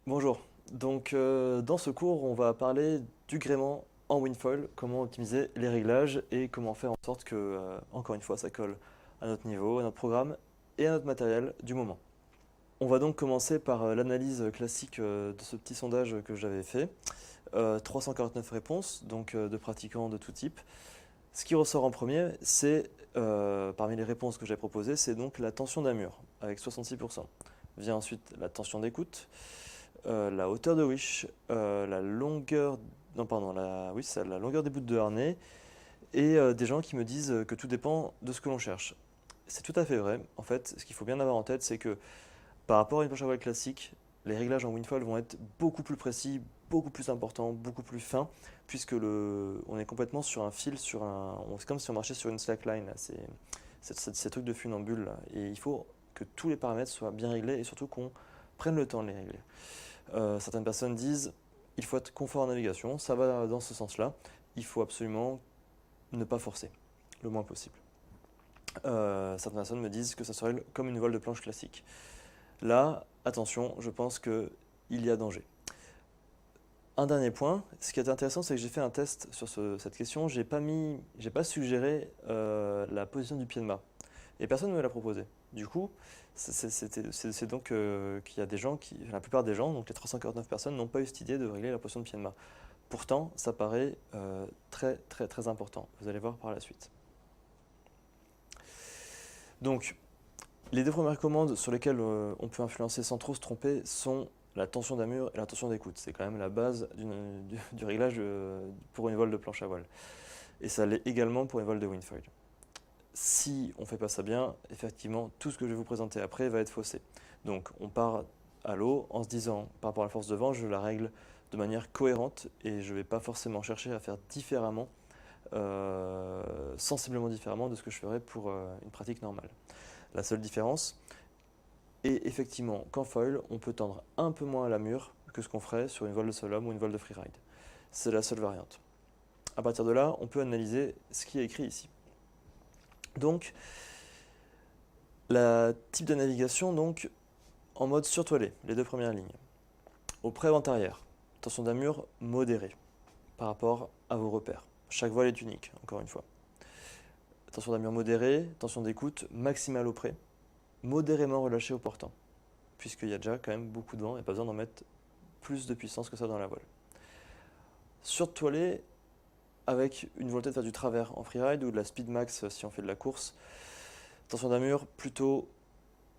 Bonjour. Dans ce cours, on va parler du gréement en WinFoil, comment optimiser les réglages et comment faire en sorte que, encore une fois, ça colle à notre niveau, à notre programme et à notre matériel du moment. On va donc commencer par l'analyse classique de ce petit sondage que j'avais fait. 349 réponses, de pratiquants de tout type. Ce qui ressort en premier, c'est, parmi les réponses que j'ai proposées, c'est donc la tension d'un mur, avec 66%. Vient ensuite la tension d'écoute, la hauteur de wish, la longueur, non pardon, oui, c'est la longueur des bouts de harnais, et des gens qui me disent que tout dépend de ce que l'on cherche. C'est tout à fait vrai. En fait, ce qu'il faut bien avoir en tête, c'est que par rapport à une planche à voile classique, les réglages en windfall vont être beaucoup plus précis, beaucoup plus importants, beaucoup plus fins, puisque on est complètement sur un fil, c'est comme si on marchait sur une slackline, là. Ces trucs de funambule, là. Et il faut que tous les paramètres soient bien réglés et surtout qu'on prenne le temps de les régler. Certaines personnes disent il faut être confort en navigation, ça va dans ce sens-là. Il faut absolument ne pas forcer, le moins possible. Certaines personnes me disent que ça serait comme une voile de planche classique. Là, attention, je pense qu'il y a danger. Un dernier point, ce qui est intéressant, c'est que j'ai fait un test sur cette question. J'ai pas suggéré la position du pied de mât. Et personne ne me l'a proposé. Du coup, c'est donc qu'il y a des gens la plupart des gens, donc les 349 personnes, n'ont pas eu cette idée de régler la position de pied de mât. Pourtant, ça paraît très très très important. Vous allez voir par la suite. Donc, les deux premières commandes sur lesquelles on peut influencer sans trop se tromper sont la tension d'un mur et la tension d'écoute. C'est quand même la base du réglage pour une voile de planche à voile. Et ça l'est également pour une voile de windfoil. Si on ne fait pas ça bien, effectivement, tout ce que je vais vous présenter après va être faussé. Donc on part à l'eau en se disant, par rapport à la force de vent, je la règle de manière cohérente et je ne vais pas forcément chercher à faire différemment, sensiblement différemment de ce que je ferais pour une pratique normale. La seule différence est effectivement qu'en foil, on peut tendre un peu moins à la mûre que ce qu'on ferait sur une voile de slalom ou une voile de freeride. C'est la seule variante. À partir de là, on peut analyser ce qui est écrit ici. Donc, la type de navigation, donc, en mode surtoilé, les deux premières lignes. Au pré-vent arrière, tension d'amure modérée par rapport à vos repères. Chaque voile est unique, encore une fois. Tension d'amure modérée, tension d'écoute maximale au pré, modérément relâchée au portant, puisqu'il y a déjà quand même beaucoup de vent, il n'y a pas besoin d'en mettre plus de puissance que ça dans la voile. Surtoilé avec une volonté de faire du travers en freeride ou de la speed max si on fait de la course. Tension d'amure plutôt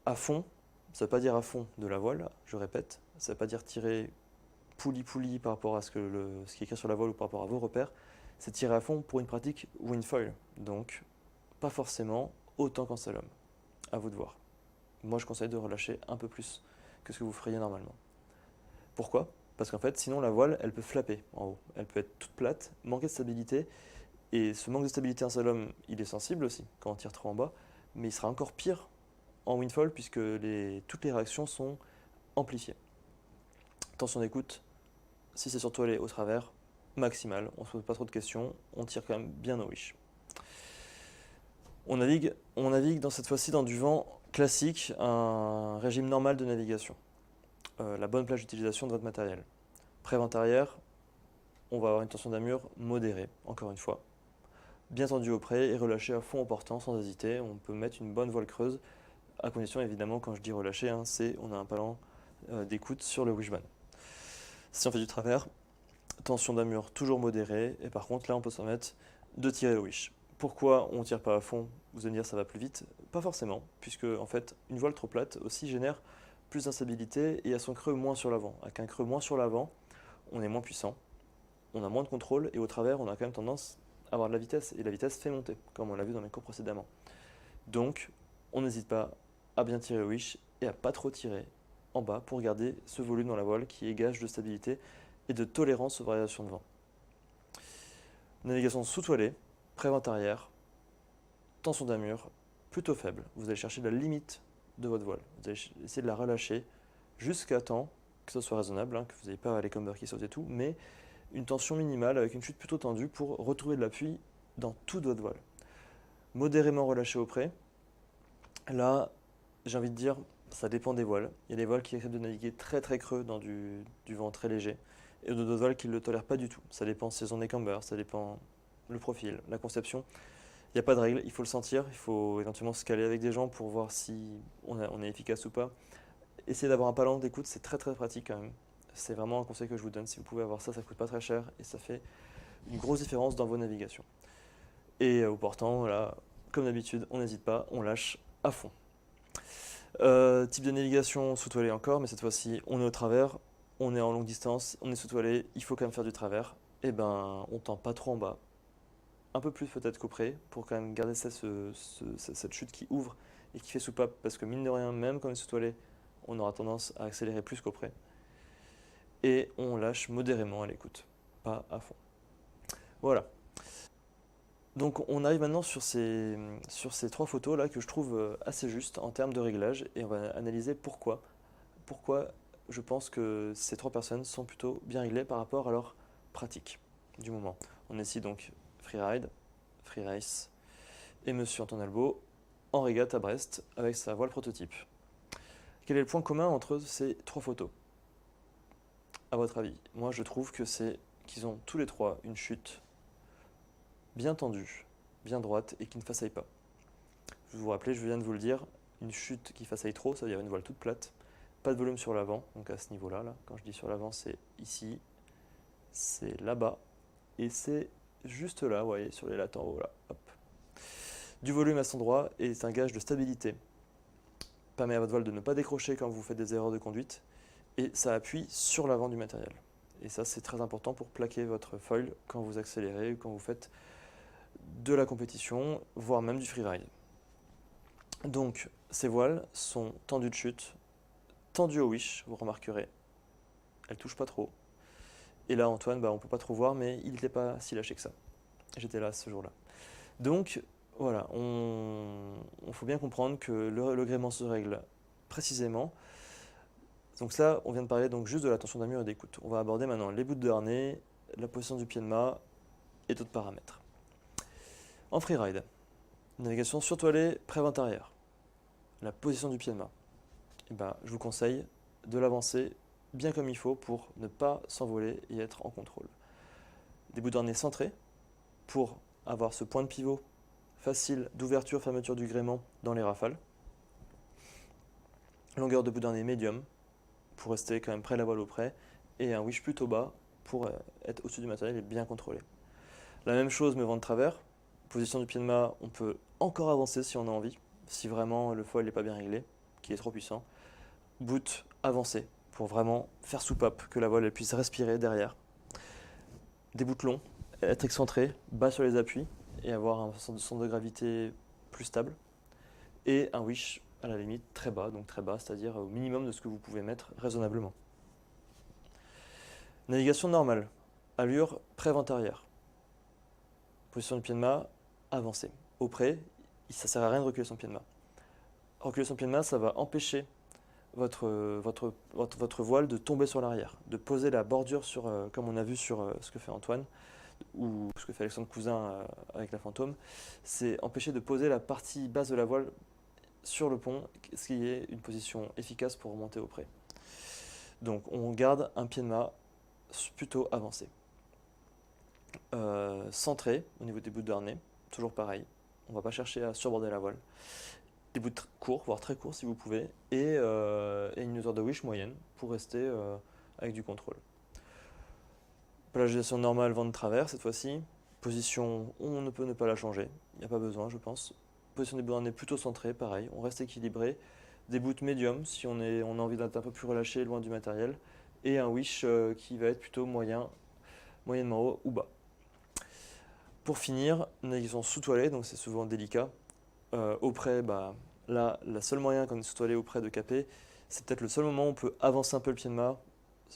à fond, ça ne veut pas dire à fond de la voile, je répète, ça ne veut pas dire tirer poulie par rapport à ce qui est écrit sur la voile ou par rapport à vos repères, c'est tirer à fond pour une pratique windfoil, donc pas forcément autant qu'en slalom, à vous de voir. Moi je conseille de relâcher un peu plus que ce que vous feriez normalement. Pourquoi? Parce qu'en fait, sinon la voile, elle peut flapper en haut. Elle peut être toute plate, manquer de stabilité. Et ce manque de stabilité en slalom, il est sensible aussi quand on tire trop en bas. Mais il sera encore pire en windfall puisque toutes les réactions sont amplifiées. Tension d'écoute, si c'est sur toilé au travers, maximal. On ne se pose pas trop de questions. On tire quand même bien au wish. On navigue dans cette fois-ci dans du vent classique, un régime normal de navigation. La bonne plage d'utilisation de votre matériel. Pré-vent arrière, on va avoir une tension d'amure modérée, encore une fois. Bien tendu au près et relâché à fond au portant sans hésiter. On peut mettre une bonne voile creuse, à condition évidemment, quand je dis relâché, hein, c'est on a un palan d'écoute sur le wishbone. Si on fait du travers, tension d'amure toujours modérée, et par contre là on peut se permettre de tirer le wish. Pourquoi on ne tire pas à fond? Vous allez me dire ça va plus vite? Pas forcément, puisque en fait une voile trop plate aussi génère plus d'instabilité et a son creux moins sur l'avant. Avec un creux moins sur l'avant, on est moins puissant, on a moins de contrôle et au travers, on a quand même tendance à avoir de la vitesse et la vitesse fait monter, comme on l'a vu dans mes cours précédemment. Donc, on n'hésite pas à bien tirer le wish et à pas trop tirer en bas pour garder ce volume dans la voile qui est gage de stabilité et de tolérance aux variations de vent. Navigation sous-toilée, pré-vent arrière, tension d'amure plutôt faible. Vous allez chercher la limite de votre voile. Vous allez essayer de la relâcher jusqu'à temps que ce soit raisonnable, hein, que vous n'ayez pas les combers qui sautent et tout, mais une tension minimale avec une chute plutôt tendue pour retrouver de l'appui dans toute votre voile. Modérément relâché au près. Là, j'ai envie de dire, ça dépend des voiles. Il y a des voiles qui acceptent de naviguer très très creux dans du vent très léger, et d'autres voiles qui ne le tolèrent pas du tout. Ça dépend si elles ont des cambers, ça dépend le profil, la conception. Il n'y a pas de règle, il faut le sentir, il faut éventuellement se caler avec des gens pour voir si on est efficace ou pas. Essayez d'avoir un talent d'écoute, c'est très très pratique quand même. C'est vraiment un conseil que je vous donne. Si vous pouvez avoir ça, ça coûte pas très cher et ça fait une grosse différence dans vos navigations. Et au portant, là, comme d'habitude, on n'hésite pas, on lâche à fond. Type de navigation sous toilée encore, mais cette fois-ci, on est au travers, on est en longue distance, on est sous toilée, il faut quand même faire du travers. Et ben, on tend pas trop en bas, un peu plus peut-être qu'auprès, pour quand même garder cette chute qui ouvre et qui fait soupape, parce que mine de rien, même quand on est sous toilée, on aura tendance à accélérer plus qu'auprès. Et on lâche modérément à l'écoute, pas à fond. Voilà. Donc on arrive maintenant sur ces trois photos là que je trouve assez justes en termes de réglage et on va analyser pourquoi. Pourquoi je pense que ces trois personnes sont plutôt bien réglées par rapport à leur pratique du moment. On a ici donc Freeride, Free Race et Monsieur Antoine Albo en régate à Brest avec sa voile prototype. Quel est le point commun entre ces trois photos? À votre avis? Moi je trouve que c'est qu'ils ont tous les trois une chute bien tendue, bien droite et qui ne façaille pas. Je vous rappelle, je viens de vous le dire, une chute qui façaille trop, ça veut dire une voile toute plate, pas de volume sur l'avant, donc à ce niveau-là, là, quand je dis sur l'avant, c'est ici, c'est là-bas, et c'est juste là, vous voyez, sur les lattes en haut, là, hop. Du volume à cet endroit est un gage de stabilité, permet à votre voile de ne pas décrocher quand vous faites des erreurs de conduite, et ça appuie sur l'avant du matériel. Et ça, c'est très important pour plaquer votre foil quand vous accélérez ou quand vous faites de la compétition, voire même du freeride. Donc, ces voiles sont tendues de chute, tendues au wish, vous remarquerez. Elles touchent pas trop. Et là, Antoine, on peut pas trop voir, mais il n'était pas si lâché que ça. J'étais là ce jour-là. Donc, voilà, on faut bien comprendre que le gréement se règle précisément. Donc là, on vient de parler donc juste de la tension d'armure et d'écoute. On va aborder maintenant les bouts de harnais, la position du pied de mât et d'autres paramètres. En freeride, navigation sur toilée, pré-vent arrière. La position du pied de mât. Je vous conseille de l'avancer bien comme il faut pour ne pas s'envoler et être en contrôle. Des bouts d'harnais centrés pour avoir ce point de pivot facile d'ouverture, fermeture du gréement dans les rafales. Longueur de bout d'harnais médium pour rester quand même près de la voile au près et un wish plutôt bas pour être au-dessus du matériel et bien contrôlé. La même chose mais vent de travers. Position du pied de mât, on peut encore avancer si on a envie, si vraiment le foil n'est pas bien réglé, qui est trop puissant. Boot avancé pour vraiment faire soupape, que la voile elle puisse respirer derrière. Des bouts longs, être excentré, bas sur les appuis et avoir un centre de gravité plus stable. Et un wish à la limite très bas, donc très bas, c'est-à-dire au minimum de ce que vous pouvez mettre raisonnablement. Navigation normale, allure pré-vent arrière. Position du pied de mât, avancé. Au près, ça ne sert à rien de reculer son pied de mât. Reculer son pied de mât, ça va empêcher votre voile de tomber sur l'arrière, de poser la bordure sur, comme on a vu sur ce que fait Antoine, ou ce que fait Alexandre Cousin avec la Fantôme, c'est empêcher de poser la partie basse de la voile sur le pont, ce qui est une position efficace pour remonter au près. Donc on garde un pied de mât plutôt avancé. Centré au niveau des bouts de harnais, toujours pareil, on ne va pas chercher à surborder la voile. Des bouts courts, voire très courts si vous pouvez, et une hauteur de wish moyenne pour rester avec du contrôle. Pélagisation normale, vent de travers cette fois-ci. Position, on ne peut ne pas la changer, il n'y a pas besoin je pense. Position des bouts d'harnais plutôt centrée, pareil, on reste équilibré. Des bouts médium si on a envie d'être un peu plus relâché, loin du matériel. Et un wish qui va être plutôt moyennement haut ou bas. Pour finir, navigation sous toilette, donc c'est souvent délicat. Au près, là, le seul moyen quand on est sous toilette au près de caper, c'est peut-être le seul moment où on peut avancer un peu le pied de mât,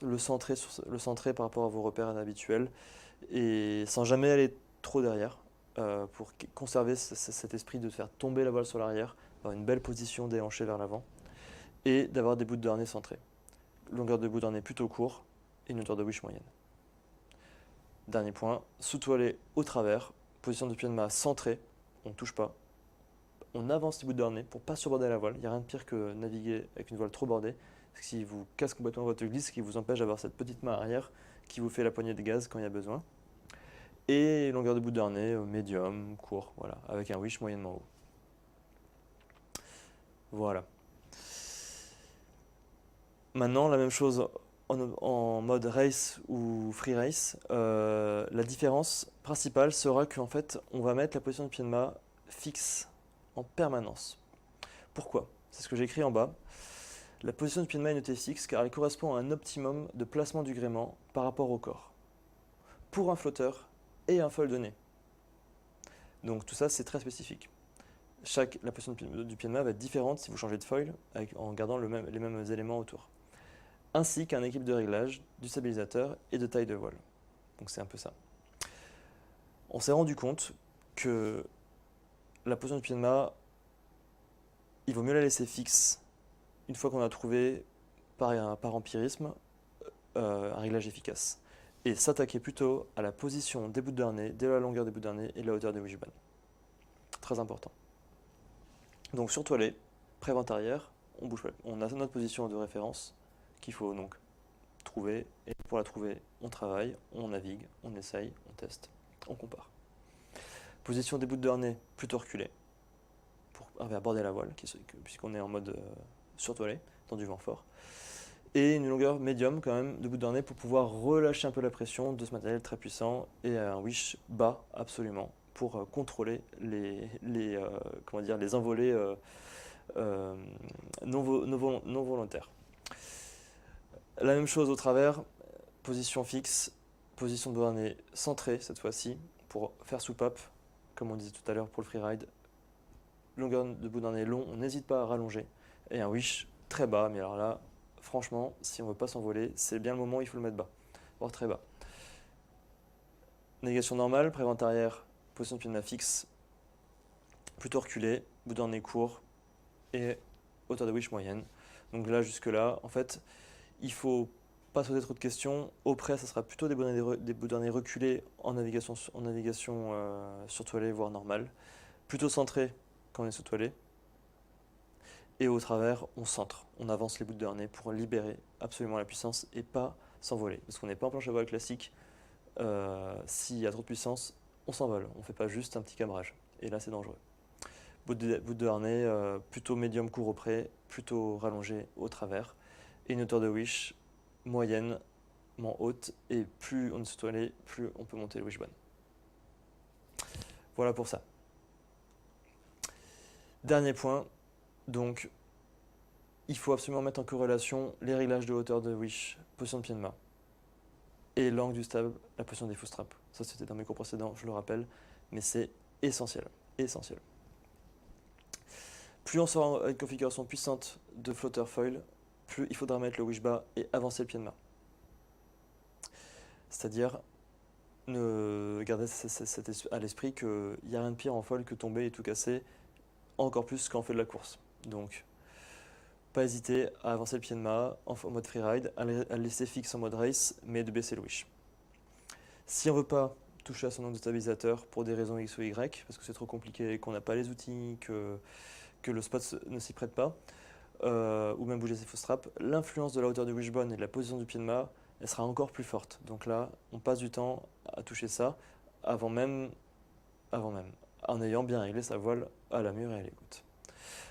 le centrer par rapport à vos repères habituels, et sans jamais aller trop derrière, pour conserver cet esprit de faire tomber la voile sur l'arrière, avoir une belle position déhanchée vers l'avant, et d'avoir des bouts de harnais centrés. Longueur de bout d'harnais plutôt court, et une hauteur de wish moyenne. Dernier point, sous toilette au travers, position de pied de mât centré, on ne touche pas, on avance les bouts de harnais pour pas surborder la voile. Il n'y a rien de pire que naviguer avec une voile trop bordée, parce que si vous casse complètement votre glisse, ce qui vous empêche d'avoir cette petite main arrière qui vous fait la poignée de gaz quand il y a besoin. Et longueur de bout de harnais, médium, court, voilà, avec un wish moyennement haut. Voilà. Maintenant, la même chose en mode race ou free race. La différence principale sera qu'en fait, on va mettre la position de pied de mât fixe en permanence. Pourquoi? C'est ce que j'ai écrit en bas. La position du pied de mât est notée fixe car elle correspond à un optimum de placement du gréement par rapport au corps. Pour un flotteur et un foil donné. Donc tout ça, c'est très spécifique. La position du pied de mât va être différente si vous changez de foil en gardant les mêmes éléments autour. Ainsi qu'un équilibre de réglage du stabilisateur et de taille de voile. Donc c'est un peu ça. On s'est rendu compte que la position du pied de mât, il vaut mieux la laisser fixe une fois qu'on a trouvé par empirisme un réglage efficace. Et s'attaquer plutôt à la position des bouts de harnais, de la longueur des bouts de harnais et de la hauteur des wishbones. Très important. Donc sur toilet, pré-vente arrière, on a notre position de référence qu'il faut donc trouver. Et pour la trouver, on travaille, on navigue, on essaye, on teste, on compare. Position des bouts de harnais plutôt reculée pour aborder la voile, puisqu'on est en mode surtoilé, dans du vent fort. Et une longueur médium quand même de bout de harnais pour pouvoir relâcher un peu la pression de ce matériel très puissant et un wish bas absolument pour contrôler les envolées non volontaires. La même chose au travers, position fixe, position de bout de harnais centrée cette fois-ci pour faire soupape, comme on disait tout à l'heure pour le freeride. Longueur de bout de harnais long, on n'hésite pas à rallonger. Et un wish très bas, mais alors là, franchement, si on ne veut pas s'envoler, c'est bien le moment où il faut le mettre bas, voire très bas. Navigation normale, pré-vente arrière, position de pied de mât fixe, plutôt reculé, bout de harnais court et hauteur de wish moyenne. Donc là, jusque-là, en fait, il ne faut pas sauter trop de questions. Au près, ça sera plutôt des bouts de harnais reculés en navigation surtoilée, voire normale. Plutôt centré quand on est sous-toilé. Et au travers, on centre, on avance les bouts de harnais pour libérer absolument la puissance et pas s'envoler. Parce qu'on n'est pas en planche à voile classique, s'il y a trop de puissance, on s'envole, on ne fait pas juste un petit cabrage. Et là, c'est dangereux. Bout de harnais plutôt médium court au près, plutôt rallongé au travers. Et une hauteur de wish moyennement haute. Et plus on est sous-toilé, plus on peut monter le wishbone. Voilà pour ça. Dernier point. Donc, il faut absolument mettre en corrélation les réglages de hauteur de wish, position de pied de mât, et l'angle du stable, la position des footstraps. Ça, c'était dans mes cours précédents, je le rappelle, mais c'est essentiel. Essentiel. Plus on sera à une configuration puissante de flotteur foil, plus il faudra mettre le wish bas et avancer le pied de mât. C'est-à-dire, garder à l'esprit qu'il n'y a rien de pire en foil que tomber et tout casser, encore plus quand on fait de la course. Donc, pas hésiter à avancer le pied de mât en mode freeride, à le laisser fixe en mode race, mais de baisser le wish. Si on ne veut pas toucher à son angle de stabilisateur pour des raisons X ou Y, parce que c'est trop compliqué, qu'on n'a pas les outils, que le spot ne s'y prête pas, ou même bouger ses faux straps, l'influence de la hauteur du wishbone et de la position du pied de mât, elle sera encore plus forte. Donc là, on passe du temps à toucher ça avant même, en ayant bien réglé sa voile à la mûre et à l'écoute.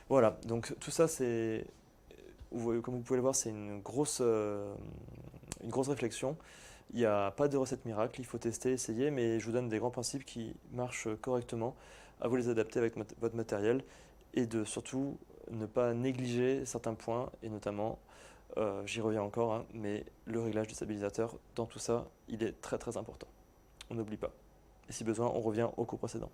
Voilà, donc tout ça, comme vous pouvez le voir, c'est une grosse réflexion. Il n'y a pas de recette miracle, il faut tester, essayer, mais je vous donne des grands principes qui marchent correctement. À vous les adapter avec votre matériel et de surtout ne pas négliger certains points, et notamment, j'y reviens encore, hein, mais le réglage du stabilisateur, dans tout ça, il est très très important. On n'oublie pas. Et si besoin, on revient au cours précédent.